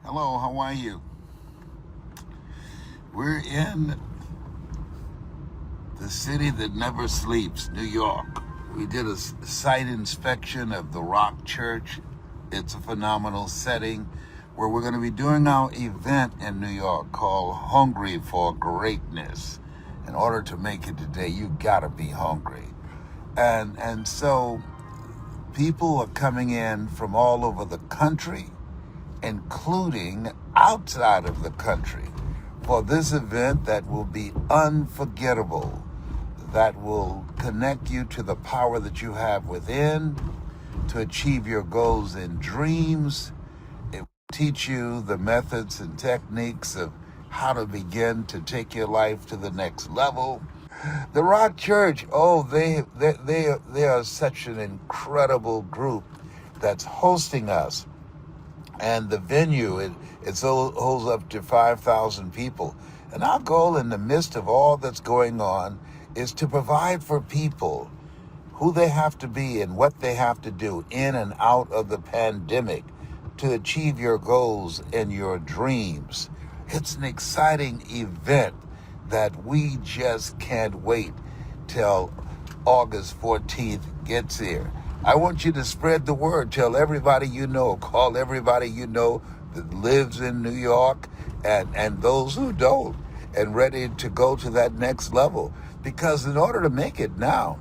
Hello, how are you? We're in the city that never sleeps, New York. We did a site inspection of the Rock Church. It's a phenomenal setting where we're going to be doing our event in New York called Hungry for Greatness. In order to make it today, you got to be hungry. And so people are coming in from all over the country, including outside of the country, for this event that will be unforgettable, that will connect you to the power that you have within to achieve your goals and dreams. It will teach you the methods and techniques of how to begin to take your life to the next level. The Rock Church, they are such an incredible group that's hosting us. And the venue, it holds up to 5,000 people. And our goal in the midst of all that's going on is to provide for people who they have to be and what they have to do in and out of the pandemic to achieve your goals and your dreams. It's an exciting event that we just can't wait till August 14th gets here. I want you to spread the word. Tell everybody you know. Call everybody you know that lives in New York and those who don't, and ready to go to that next level. Because in order to make it now,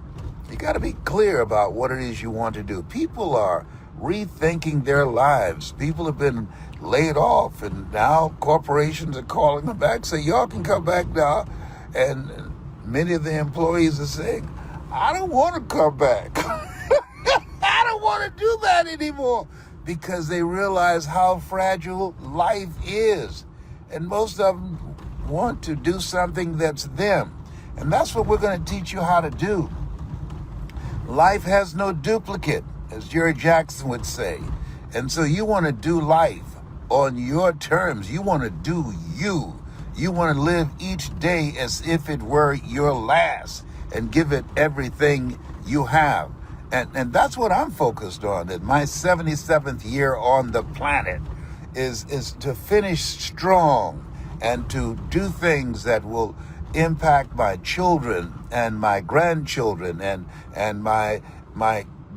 you got to be clear about what it is you want to do. People are rethinking their lives. People have been laid off, and now corporations are calling them back, so y'all can come back now. And many of the employees are saying, I don't want to come back. I don't want to do that anymore, because they realize how fragile life is. And most of them want to do something that's them. And that's what we're going to teach you how to do. Life has no duplicate, as Jerry Jackson would say. And so you want to do life on your terms. You want to do you. You want to live each day as if it were your last and give it everything you have. And that's what I'm focused on. At my 77th year on the planet is to finish strong and to do things that will impact my children and my grandchildren and my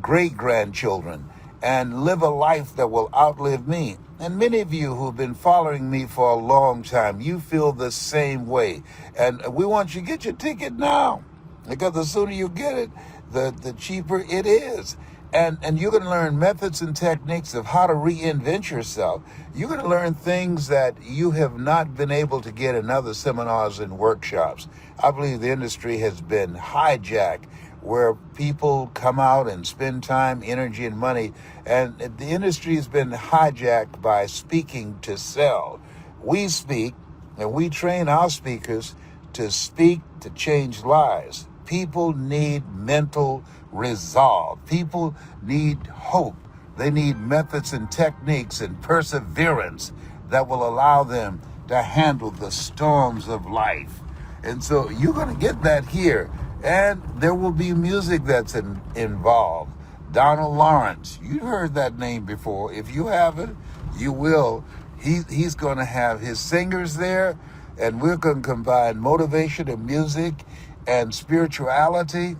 great-grandchildren, and live a life that will outlive me. And many of you who have been following me for a long time, you feel the same way. And we want you to get your ticket now, because the sooner you get it, the cheaper it is. And you're going to learn methods and techniques of how to reinvent yourself. You're going to learn things that you have not been able to get in other seminars and workshops. I believe the industry has been hijacked, where people come out and spend time, energy, and money. And the industry has been hijacked by speaking to sell. We speak, and we train our speakers to speak to change lives. People need mental resolve. People need hope. They need methods and techniques and perseverance that will allow them to handle the storms of life. And so you're going to get that here. And there will be music that's involved. Donald Lawrence, you've heard that name before. If you haven't, you will. He's going to have his singers there, and we're going to combine motivation and music and spirituality.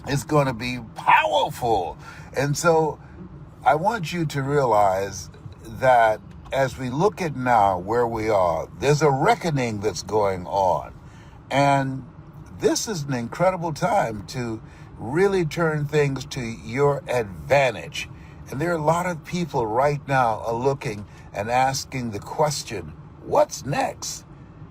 It's going to be powerful. And so I want you to realize that as we look at now where we are, there's a reckoning that's going on. And this is an incredible time to really turn things to your advantage. And there are a lot of people right now are looking and asking the question, what's next?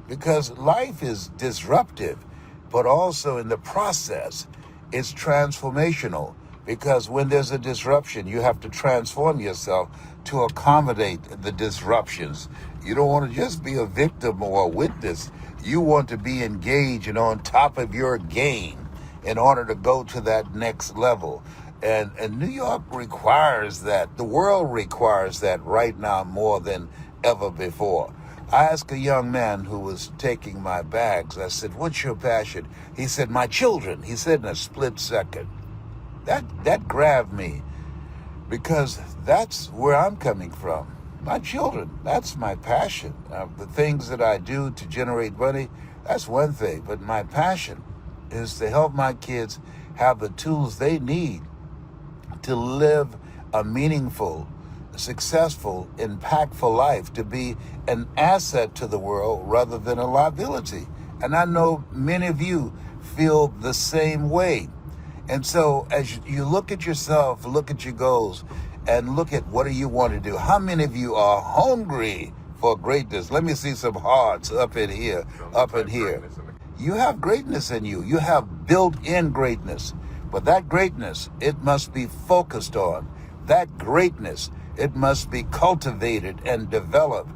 Because life is disruptive, but also in the process, it's transformational. Because when there's a disruption, you have to transform yourself to accommodate the disruptions. You don't want to just be a victim or a witness. You want to be engaged and on top of your game in order to go to that next level. And New York requires that. The world requires that right now more than ever before. I asked a young man who was taking my bags, I said, what's your passion? He said, my children. He said in a split second. That grabbed me, because that's where I'm coming from. My children, that's my passion. The things that I do to generate money, that's one thing. But my passion is to help my kids have the tools they need to live a meaningful, successful, impactful life, to be an asset to the world rather than a liability. And I know many of you feel the same way. And so as you look at yourself, look at your goals, and look at what do you want to do. How many of you are hungry for greatness? Let me see some hearts up in here, up in here. You have greatness in you. You have built-in greatness. But that greatness, it must be focused on. That greatness, it must be cultivated and developed.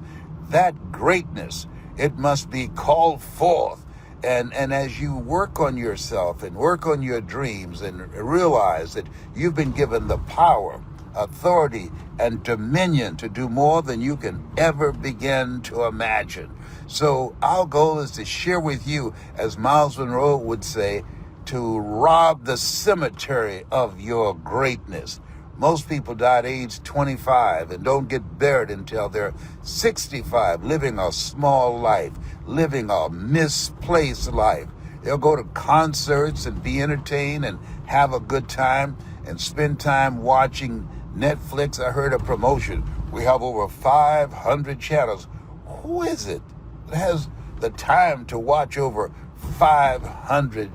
That greatness, it must be called forth. And as you work on yourself and work on your dreams and realize that you've been given the power, authority, and dominion to do more than you can ever begin to imagine. So our goal is to share with you, as Miles Monroe would say, to rob the cemetery of your greatness. Most people die at age 25 and don't get buried until they're 65, living a small life, living a misplaced life. They'll go to concerts and be entertained and have a good time and spend time watching Netflix. I heard a promotion. We have over 500 channels. Who is it that has the time to watch over 500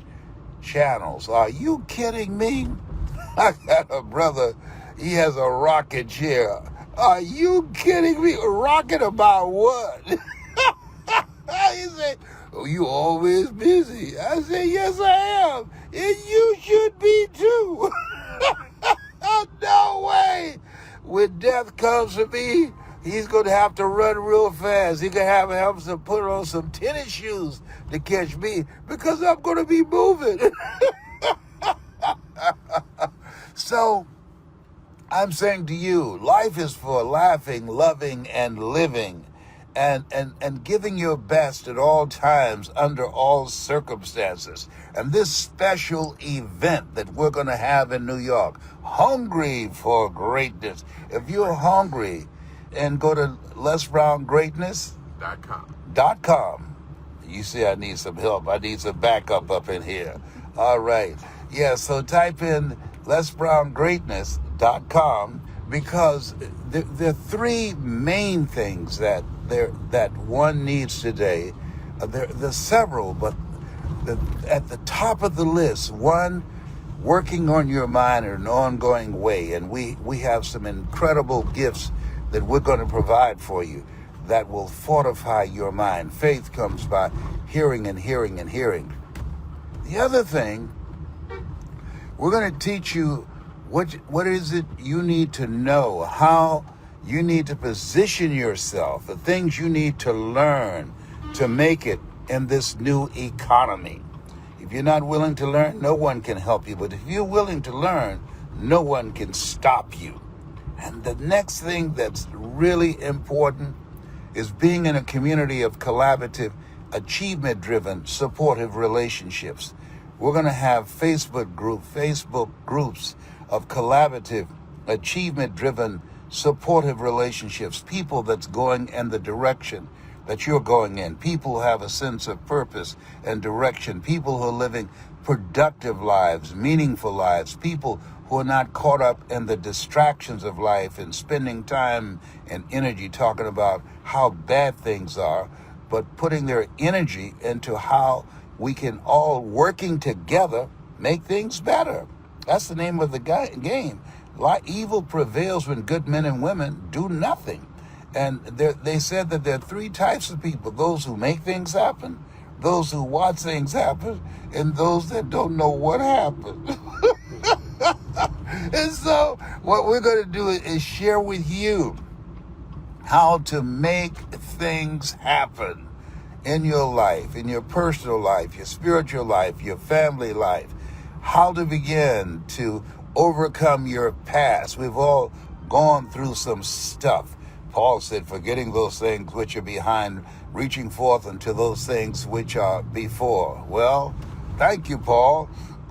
channels? Are you kidding me? I got a brother, he has a rocket chair. Are you kidding me? Rocket about what? He said, oh, you always busy. I said, yes, I am. And you should be too. No way. When death comes for me, he's going to have to run real fast. He's going to have to put on some tennis shoes to catch me because I'm going to be moving. So I'm saying to you, life is for laughing, loving, and living, and giving your best at all times under all circumstances. And this special event that we're going to have in New York, Hungry for Greatness. If you're hungry, and go to lesbrowngreatness.com. You see, I need some help. I need some backup up in here. All right. Yeah, so type in lesbrowngreatness.com, because there are three main things that one needs today. There's several, but at the top of the list, one, working on your mind in an ongoing way. And we have some incredible gifts that we're going to provide for you that will fortify your mind. Faith comes by hearing and hearing and hearing. The other thing, we're going to teach you what is it you need to know, how you need to position yourself, the things you need to learn to make it in this new economy. If you're not willing to learn, no one can help you. But if you're willing to learn, no one can stop you. And the next thing that's really important is being in a community of collaborative, achievement-driven, supportive relationships. We're going to have Facebook groups of collaborative, achievement-driven, supportive relationships, people that's going in the direction that you're going in, people who have a sense of purpose and direction, people who are living productive lives, meaningful lives, people who are not caught up in the distractions of life and spending time and energy talking about how bad things are, but putting their energy into how we can all, working together, make things better. That's the name of the game. Evil prevails when good men and women do nothing. And they said that there are three types of people: those who make things happen, those who watch things happen, and those that don't know what happened. And so what we're going to do is share with you how to make things happen in your life, in your personal life, your spiritual life, your family life, how to begin to overcome your past. We've all gone through some stuff. Paul said, forgetting those things which are behind, reaching forth unto those things which are before. Well, thank you, Paul.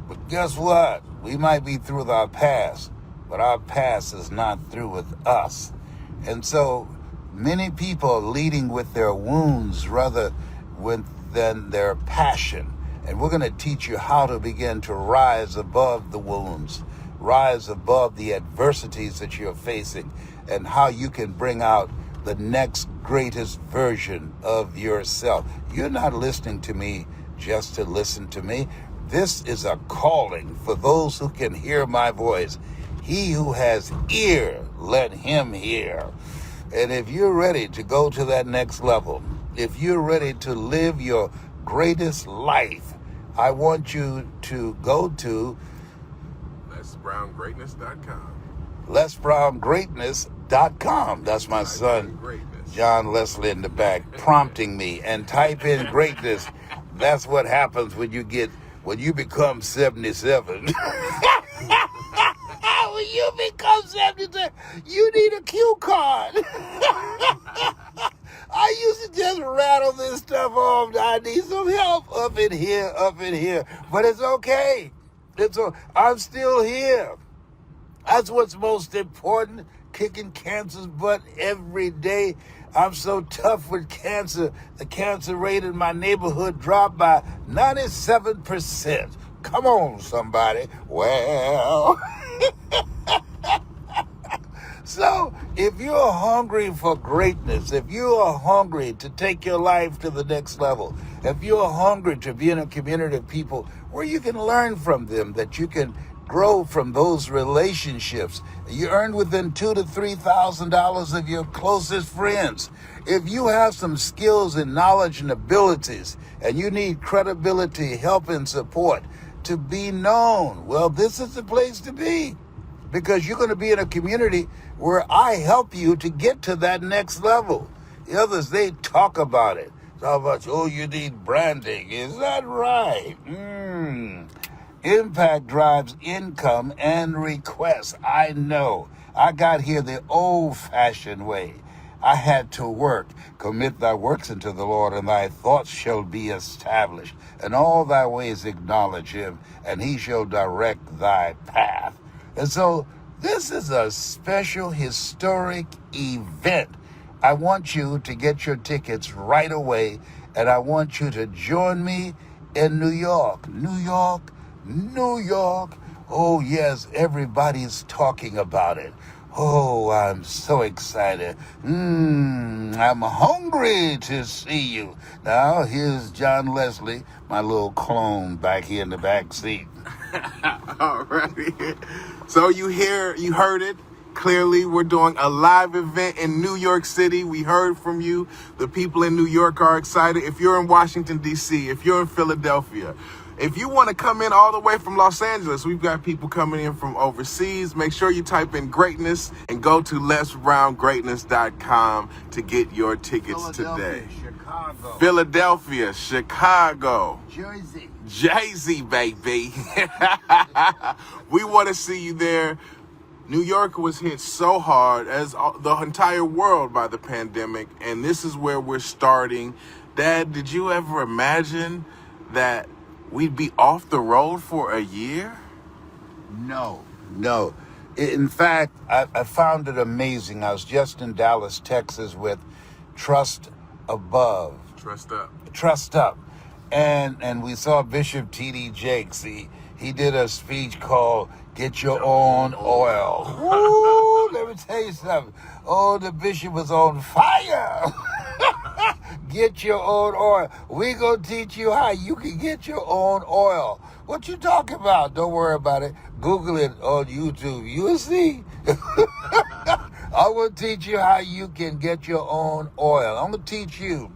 But guess what? We might be through with our past, but our past is not through with us. And so Many people are leading with their wounds rather than their passion. And we're going to teach you how to begin to rise above the wounds, rise above the adversities that you're facing, and how you can bring out the next greatest version of yourself. You're not listening to me just to listen to me. This is a calling for those who can hear my voice. He who has ear, let him hear. And if you're ready to go to that next level, if you're ready to live your greatest life, I want you to go to LesBrownGreatness.com. LesBrownGreatness.com. That's my son, John Leslie, in the back, prompting me. And type in greatness. That's what happens when you become 77. When you become 77, you need a cue card. I used to just rattle this stuff off. I need some help up in here. But it's okay. I'm still here. That's what's most important, kicking cancer's butt every day. I'm so tough with cancer. The cancer rate in my neighborhood dropped by 97%. Come on, somebody. Well... So, if you're hungry for greatness, if you are hungry to take your life to the next level, if you're hungry to be in a community of people where you can learn from them, that you can grow from those relationships, you earn within $2,000 to $3,000 of your closest friends. If you have some skills and knowledge and abilities, and you need credibility, help, and support to be known, well, this is the place to be. Because you're going to be in a community where I help you to get to that next level. The others, they talk about it. Talk about, you need branding. Is that right? Impact drives income and requests. I know. I got here the old-fashioned way. I had to work. Commit thy works unto the Lord, and thy thoughts shall be established. And all thy ways acknowledge him, and he shall direct thy path. And so this is a special historic event. I want you to get your tickets right away, and I want you to join me in New York. New York. Oh, yes, everybody's talking about it. Oh, I'm so excited. I'm hungry to see you. Now, here's John Leslie, my little clone back here in the back seat. All righty. So you heard it clearly. We're doing a live event in New York City. We heard from you. The people in New York are excited. If you're in Washington, D.C., if you're in Philadelphia, if you want to come in all the way from Los Angeles, we've got people coming in from overseas. Make sure you type in greatness and go to LesBrownGreatness.com to get your tickets today. Chicago. Philadelphia, Chicago. Jersey, baby. We want to see you there. New York was hit so hard, as the entire world, by the pandemic, and this is where we're starting. Dad, did you ever imagine that we'd be off the road for a year? No. In fact, I found it amazing. I was just in Dallas, Texas with Trust Above. Trust Up. And we saw Bishop T.D. Jakes. He did a speech called Get Your Own Oil. Woo, let me tell you something. Oh, the bishop was on fire. Get your own oil. We gonna teach you how you can get your own oil. What you talking about? Don't worry about it. Google it on YouTube. You'll see. I will teach you how you can get your own oil. I'm gonna teach you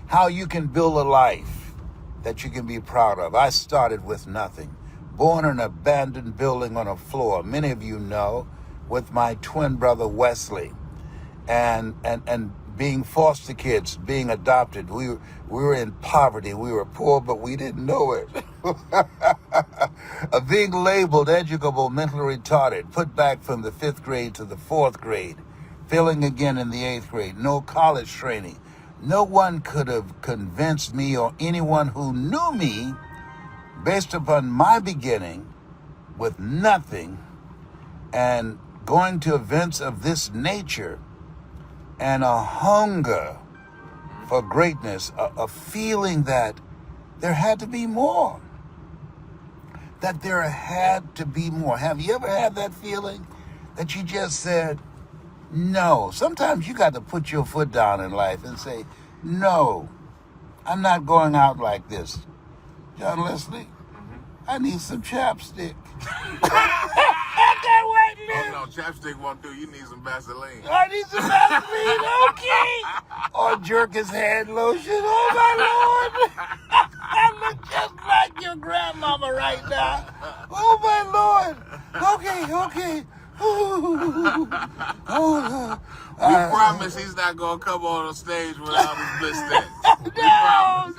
how you can build a life that you can be proud of. I started with nothing. Born in an abandoned building on a floor, many of you know, with my twin brother Wesley. And being foster kids, being adopted, we were in poverty. We were poor, but we didn't know it. Being labeled educable, mentally retarded, put back from the 5th grade to the 4th grade, failing again in the 8th grade, no college training. No one could have convinced me or anyone who knew me, based upon my beginning with nothing and going to events of this nature, and a hunger for greatness, a feeling that there had to be more. That there had to be more. Have you ever had that feeling that you just said, no? Sometimes you got to put your foot down in life and say, no, I'm not going out like this. John Leslie, I need some chapstick. I can't wait, Oh no, chapstick won't do. You need some Vaseline. I need some Vaseline, okay. Or jerk his hand lotion. Oh my Lord. I look just like your grandmama right now. Oh my Lord. Okay. Oh, We promise he's not gonna come on stage without his Blistex. We promise.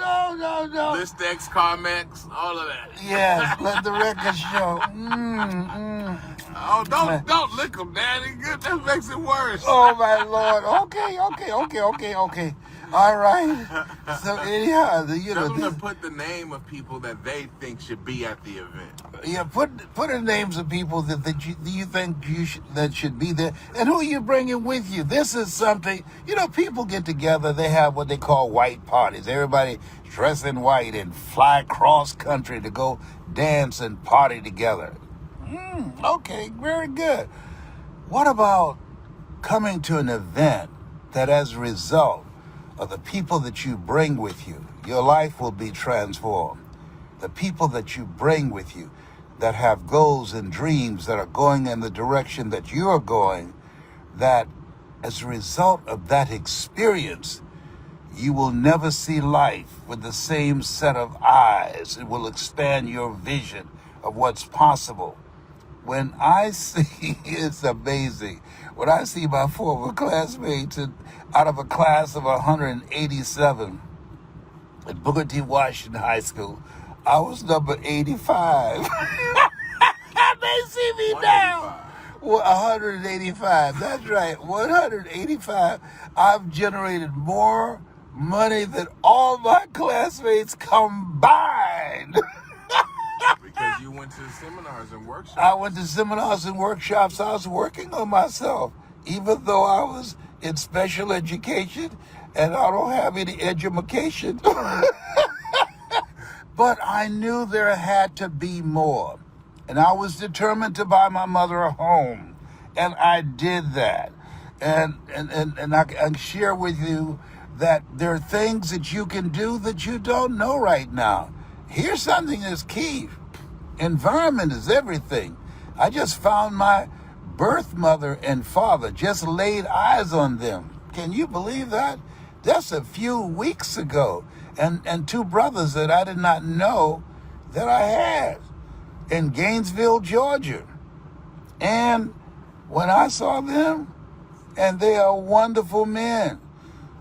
no. Blistex, Carmex, all of that. Yes, let the record show. Oh, don't lick him, Daddy. Good, that makes it worse. Oh my Lord. Okay. All right. So anyhow, Tell them to put the name of people that they think should be at the event. Yeah, put the names of people that you think that should be there, and who you bringing with you. This is something, people get together. They have what they call white parties. Everybody dress in white and fly cross country to go dance and party together. Okay, very good. What about coming to an event that, as a result of the people that you bring with you, your life will be transformed? The people that you bring with you that have goals and dreams that are going in the direction that you're going, that as a result of that experience, you will never see life with the same set of eyes. It will expand your vision of what's possible. When I see, it's amazing, when I see my former classmates out of a class of 187 at Booker T. Washington High School, I was number 85. They see me now. 185. That's right. 185. I've generated more money than all my classmates combined. Because you went to seminars and workshops. I went to seminars and workshops. I was working on myself, even though I was in special education and I don't have any education. But I knew there had to be more. And I was determined to buy my mother a home. And I did that. And I can share with you that there are things that you can do that you don't know right now. Here's something that's key. Environment is everything. I just found my birth mother and father, just laid eyes on them. Can you believe that? That's a few weeks ago. And two brothers that I did not know that I had in Gainesville, Georgia. And when I saw them, and they are wonderful men.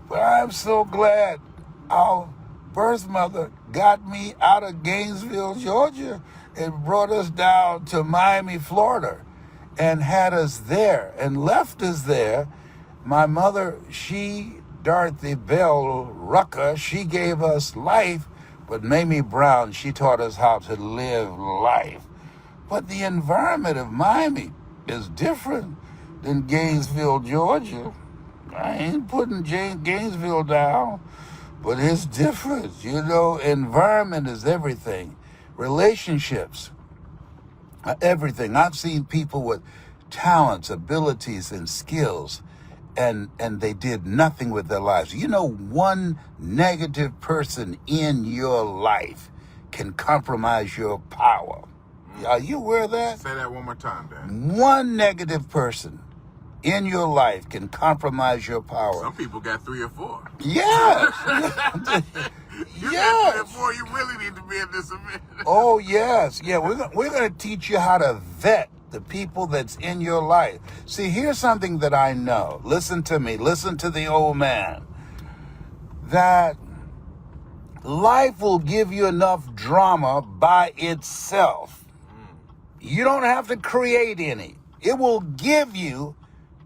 But I'm so glad our birth mother got me out of Gainesville, Georgia, and brought us down to Miami, Florida, and had us there and left us there. My mother, Dorothy Bale Rucker, she gave us life, but Mamie Brown, she taught us how to live life. But the environment of Miami is different than Gainesville, Georgia. I ain't putting Gainesville down, but it's different. Environment is everything. Relationships are everything. I've seen people with talents, abilities, and skills, and they did nothing with their lives. One negative person in your life can compromise your power. Are you aware of that? Say that one more time, Dan. One negative person in your life can compromise your power. Some people got 3 or 4. Yes. You Yes. got 3 or 4, you really need to be in this event. Oh, yes. Yeah, we're going to teach you how to vet the people that's in your life. See, here's something that I know. Listen to me. Listen to the old man. That life will give you enough drama by itself. You don't have to create any. It will give you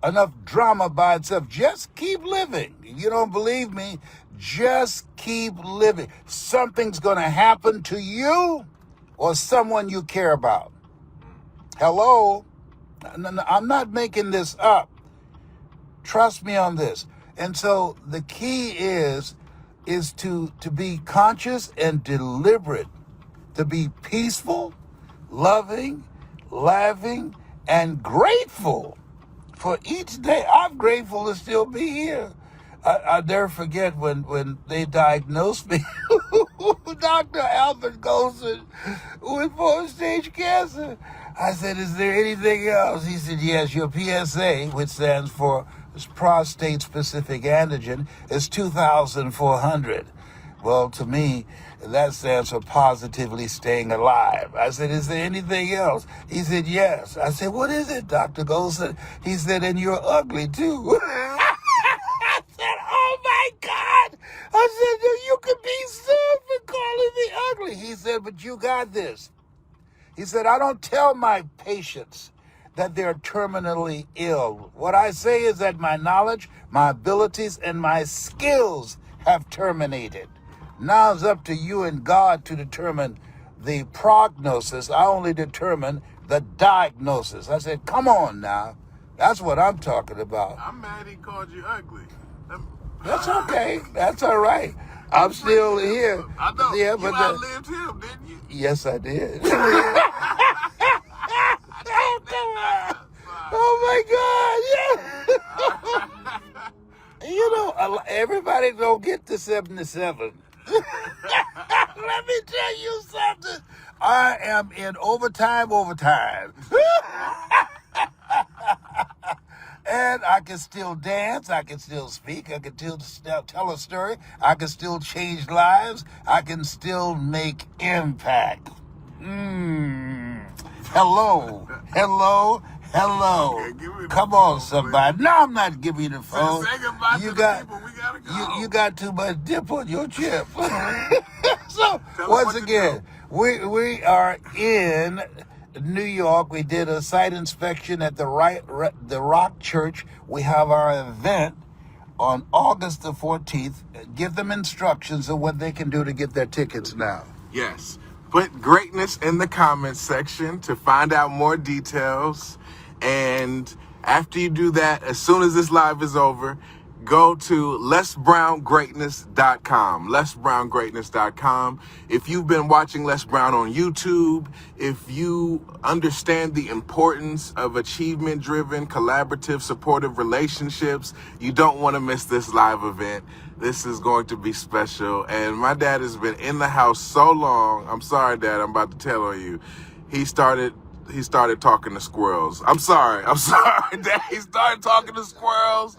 enough drama by itself. Just keep living. If you don't believe me, just keep living. Something's going to happen to you or someone you care about. Hello? I'm not making this up. Trust me on this. And so the key is to be conscious and deliberate, to be peaceful, loving, laughing, and grateful for each day. I'm grateful to still be here. I'll never forget when they diagnosed me, Dr. Albert Golson, with fourth-stage cancer. I said, is there anything else? He said, yes, your PSA, which stands for prostate-specific antigen, is 2,400. Well, to me, that stands for positively staying alive. I said, is there anything else? He said, yes. I said, what is it, Dr. Golson? He said, and you're ugly, too. I said, oh, my God. I said, you could be sued for calling me ugly. He said, but you got this. He said, I don't tell my patients that they're terminally ill. What I say is that my knowledge, my abilities, and my skills have terminated. Now it's up to you and God to determine the prognosis. I only determine the diagnosis. I said, come on now. That's what I'm talking about. I'm mad he called you ugly. That's okay. That's all right. I'm still here. I know. Yeah, You outlived him, didn't you? Yes, I did. Oh, come on. Oh, my God. Yeah. You know, everybody don't get to 77. Let me tell you something. I am in overtime. And I can still dance, I can still speak, I can still tell a story, I can still change lives, I can still make impact. Hello. Okay, Come on, somebody. No, I'm not giving you the phone. Say goodbye to the people. We gotta go. You got too much dip on your chip. So, Tell once them what again, we are in New York. We did a site inspection at the Rock Church. We have our event on August the 14th. Give them instructions on what they can do to get their tickets now. Yes. Put greatness in the comments section to find out more details. And after you do that, as soon as this live is over, go to lesbrown.greatness.com. lesbrown.greatness.com. If you've been watching Les Brown on YouTube, if you understand the importance of achievement-driven, collaborative, supportive relationships, you don't want to miss this live event. This is going to be special. And my dad has been in the house so long. I'm sorry, Dad, I'm about to tell on you. He started talking to squirrels. I'm sorry, Dad. He started talking to squirrels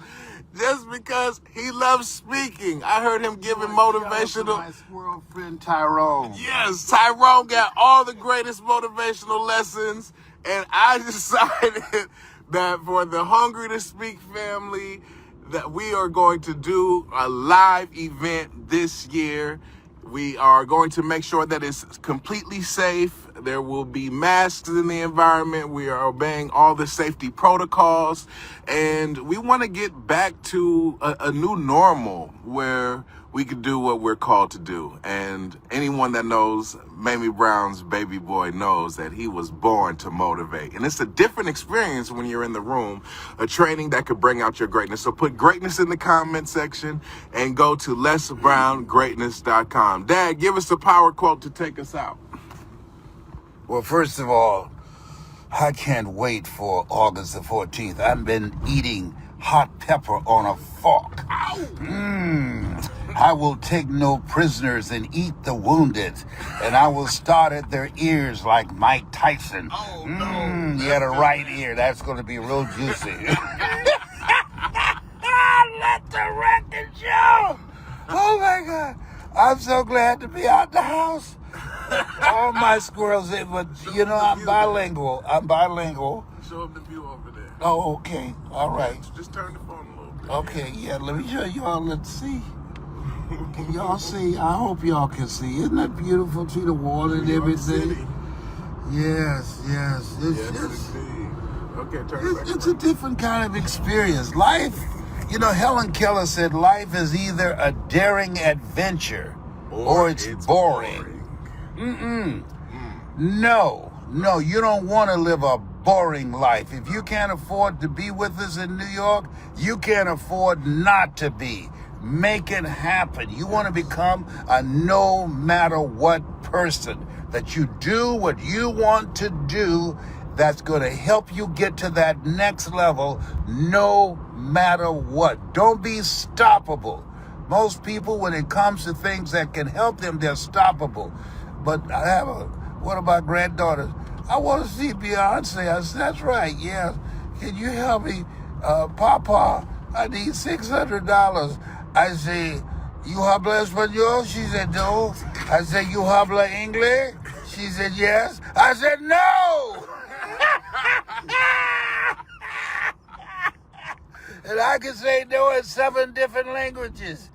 just because he loves speaking. I heard him giving motivational. My squirrel friend Tyrone. Yes, Tyrone got all the greatest motivational lessons, and I decided that for the Hungry to Speak family, that we are going to do a live event this year. We are going to make sure that it's completely safe. There will be masks in the environment. We are obeying all the safety protocols. And we want to get back to a new normal where we could do what we're called to do. And anyone that knows Mamie Brown's baby boy knows that he was born to motivate. And it's a different experience when you're in the room, a training that could bring out your greatness. So put greatness in the comment section and go to lesbrown.greatness.com. Dad, give us a power quote to take us out. Well, first of all, I can't wait for August the 14th. I've been eating hot pepper on a fork. I will take no prisoners and eat the wounded, and I will start at their ears like Mike Tyson. Oh, no. You got a right ear. That's going to be real juicy. Let the record show. Oh, my God. I'm so glad to be out the house. All my squirrels, but you know, I'm bilingual. Show them the view over there. Oh, okay. All right. Just turn the phone a little bit. Okay, yeah, let me show y'all. Let's see. Can y'all see? I hope y'all can see. Isn't that beautiful? See the water and everything? Yes. Yes, indeed. Okay, turn it back. It's a different kind of experience. Life, you know, Helen Keller said life is either a daring adventure or it's boring. No, you don't want to live a boring life. If you can't afford to be with us in New York, you can't afford not to be. Make it happen. You want to become a no matter what person, that you do what you want to do, that's going to help you get to that next level no matter what. Don't be stoppable. Most people, when it comes to things that can help them, they're stoppable. But what about granddaughters? I want to see Beyonce. I said, that's right, yeah. Can you help me? Papa, I need $600. I say, you habla español? She said, no. I said, you habla English? She said, yes. I said, no! And I can say no in 7 different languages.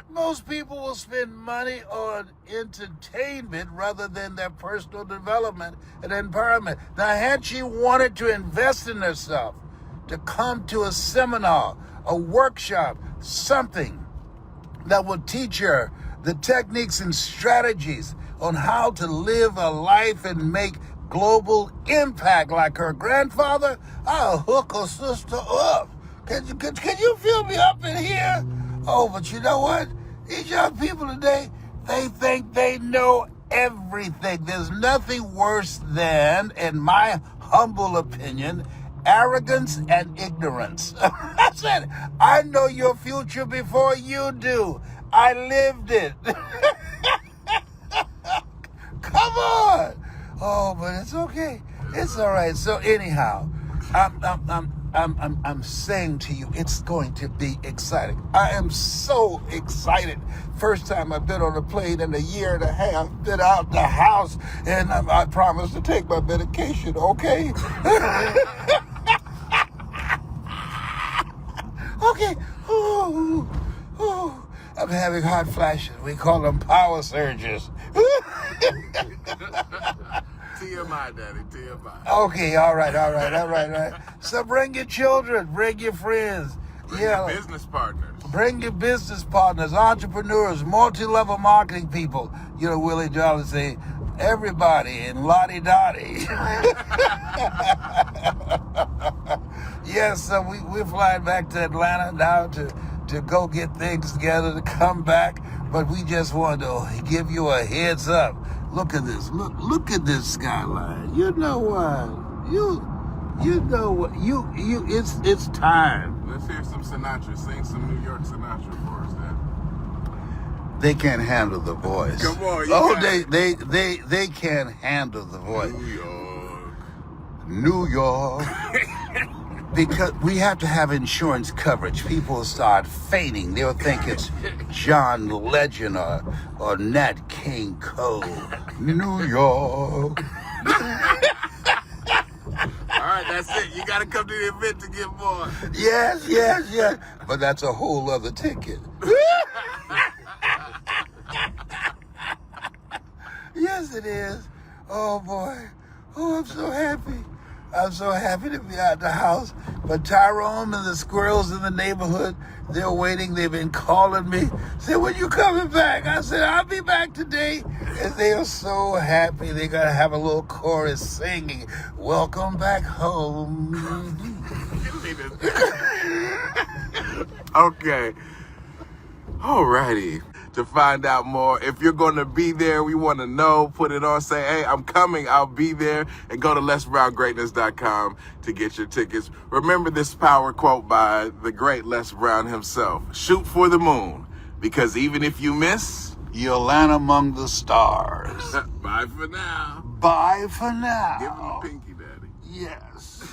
Most people will spend money on entertainment rather than their personal development and empowerment. Now, had she wanted to invest in herself, to come to a seminar, a workshop, something that will teach her the techniques and strategies on how to live a life and make global impact like her grandfather, I'll hook her sister up. Can you feel me up in here? Oh, but you know what? These young people today, they think they know everything. There's nothing worse than, in my humble opinion, arrogance and ignorance. I said, I know your future before you do. I lived it. Come on. Oh, but it's okay. It's all right. So anyhow, I'm saying to you, it's going to be exciting. I am so excited. First time I've been on a plane in a year and a half. Been out the house, and I promised to take my medication. Okay. Okay. Ooh. I'm having hot flashes. We call them power surges. TMI, Daddy, TMI. Okay, all right. So bring your children, bring your friends. Bring your business partners. Bring your business partners, entrepreneurs, multi-level marketing people. You know, Willie Jolly say, everybody in Lottie Dottie. Yes, so we're flying back to Atlanta now to go get things together, to come back. But we just wanted to give you a heads up. Look at this. Look at this skyline. You know what? You know what? It's time. Let's hear some Sinatra. Sing some New York Sinatra for us, Dad. They can't handle the voice. Come on. They can't handle the voice. New York. Because we have to have insurance coverage. People start fainting. They'll think it's John Legend or Nat King Cole. New York. All right, that's it. You got to come to the event to get more. Yes. But that's a whole other ticket. Yes, it is. Oh, boy. Oh, I'm so happy. I'm so happy to be out the house. But Tyrone and the squirrels in the neighborhood, they're waiting. They've been calling me. Say, when you coming back? I said, I'll be back today. And they are so happy. They're going to have a little chorus singing, welcome back home. Okay. Alrighty. To find out more, if you're going to be there, we want to know. Put it on. Say, hey, I'm coming. I'll be there. And go to LesBrownGreatness.com to get your tickets. Remember this power quote by the great Les Brown himself. Shoot for the moon, because even if you miss, You'll land among the stars. bye for now. Bye for now. Give him a pinky, Daddy. Yes.